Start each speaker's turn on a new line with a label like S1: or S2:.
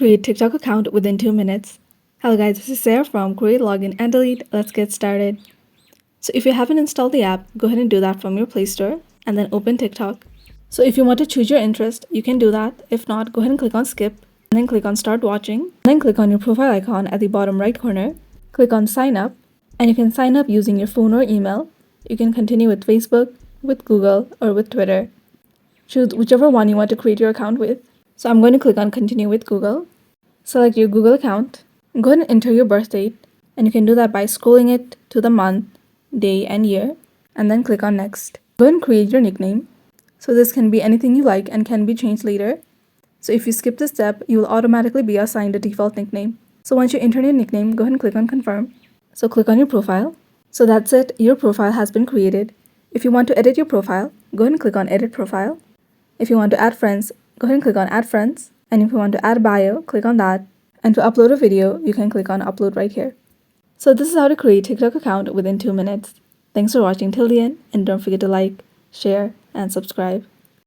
S1: Create TikTok account within 2 minutes. Hello guys, this is Sarah from Create Login and Delete. Let's get started. So if you haven't installed the app, go ahead and do that from your Play Store and then open TikTok. So if you want to choose your interest, you can do that. If not, go ahead and click on skip and then click on start watching. Then click on your profile icon at the bottom right corner. Click on sign up and you can sign up using your phone or email. You can continue with Facebook, with Google, or with Twitter. Choose whichever one you want to create your account with. So I'm going to click on continue with Google. Select your Google account. Go ahead and enter your birth date, and you can do that by scrolling it to the month, day, and year, and then click on next. Go ahead and create your nickname. So this can be anything you like and can be changed later. So if you skip this step, you will automatically be assigned a default nickname. So once you enter your nickname, go ahead and click on confirm. So click on your profile. So that's it, your profile has been created. If you want to edit your profile, go ahead and click on edit profile. If you want to add friends, go ahead and click on add friends. And if you want to add a bio, click on that. And to upload a video, you can click on upload right here. So this is how to create a TikTok account within 2 minutes. Thanks for watching till the end, and don't forget to like, share, and subscribe.